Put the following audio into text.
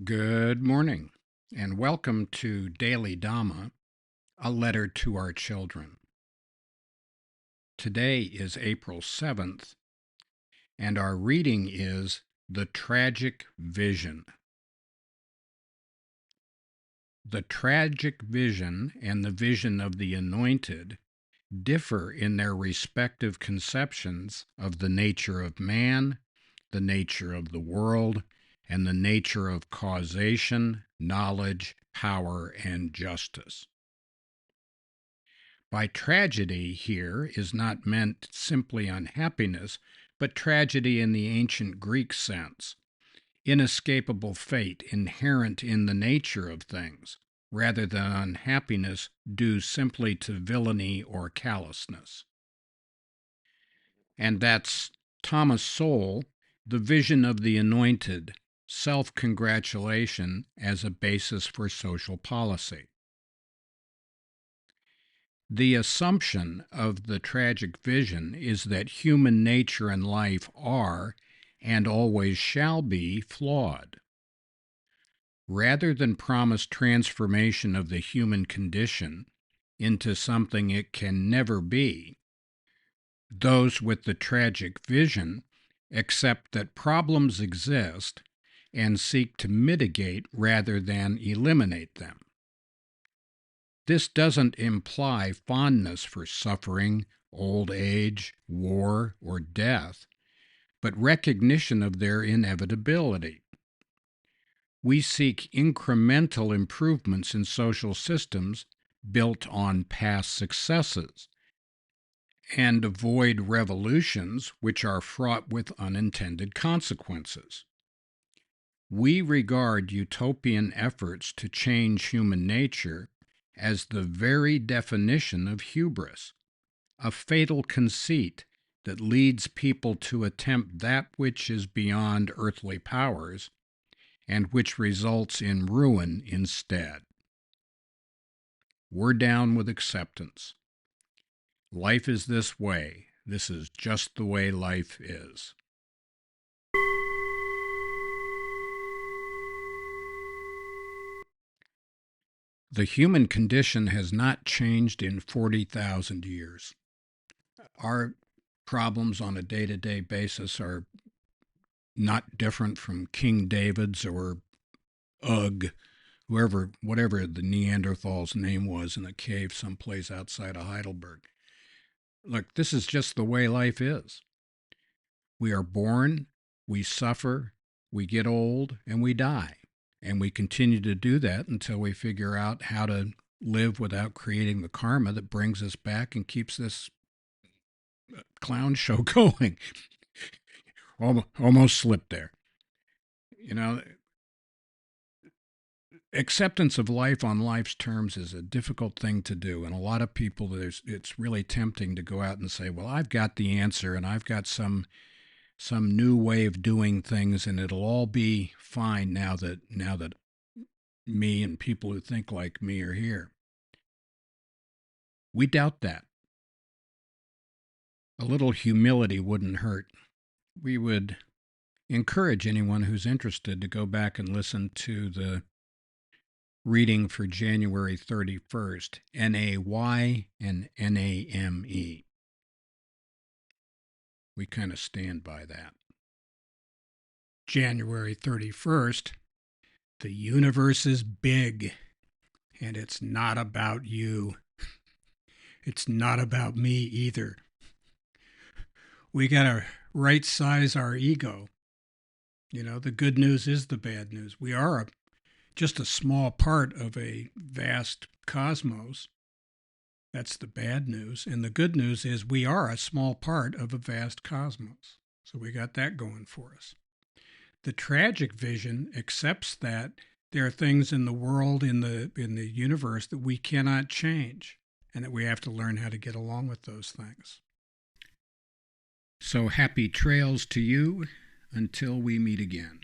Good morning, and welcome to Daily Dhamma, a letter to our children. Today is April 7th, and our reading is The Tragic Vision. The tragic vision and the vision of the anointed differ in their respective conceptions of the nature of man, the nature of the world, and the nature of causation, knowledge, power, and justice. By tragedy here is not meant simply unhappiness, but tragedy in the ancient Greek sense, inescapable fate inherent in the nature of things, rather than unhappiness due simply to villainy or callousness. And that's Thomas Sowell, The Vision of the Anointed, Self-Congratulation as a Basis for Social Policy. The assumption of the tragic vision is that human nature and life are, and always shall be, flawed. Rather than promise transformation of the human condition into something it can never be, those with the tragic vision accept that problems exist and seek to mitigate rather than eliminate them. This doesn't imply fondness for suffering, old age, war, or death, but recognition of their inevitability. We seek incremental improvements in social systems built on past successes and avoid revolutions which are fraught with unintended consequences. We regard utopian efforts to change human nature as the very definition of hubris, a fatal conceit that leads people to attempt that which is beyond earthly powers and which results in ruin instead. We're down with acceptance. Life is this way. This is just the way life is. The human condition has not changed in 40,000 years. Our problems on a day-to-day basis are not different from King David's or Ugg, whatever the Neanderthal's name was in a cave someplace outside of Heidelberg. Look, this is just the way life is. We are born, we suffer, we get old, and we die. And we continue to do that until we figure out how to live without creating the karma that brings us back and keeps this clown show going. Almost slipped there. You know, acceptance of life on life's terms is a difficult thing to do. And a lot of people, it's really tempting to go out and say, well, I've got the answer and I've got some new way of doing things and it'll all be fine now that me and people who think like me are here. We doubt that. A little humility wouldn't hurt. We would encourage anyone who's interested to go back and listen to the reading for January 31st, NAY and NAME. We kind of stand by that. January 31st, the universe is big, and it's not about you. It's not about me either. We got to right size our ego. You know, the good news is the bad news. We are just a small part of a vast cosmos. That's the bad news. And the good news is we are a small part of a vast cosmos. So we got that going for us. The tragic vision accepts that there are things in the world, in the universe, that we cannot change, and that we have to learn how to get along with those things. So happy trails to you until we meet again.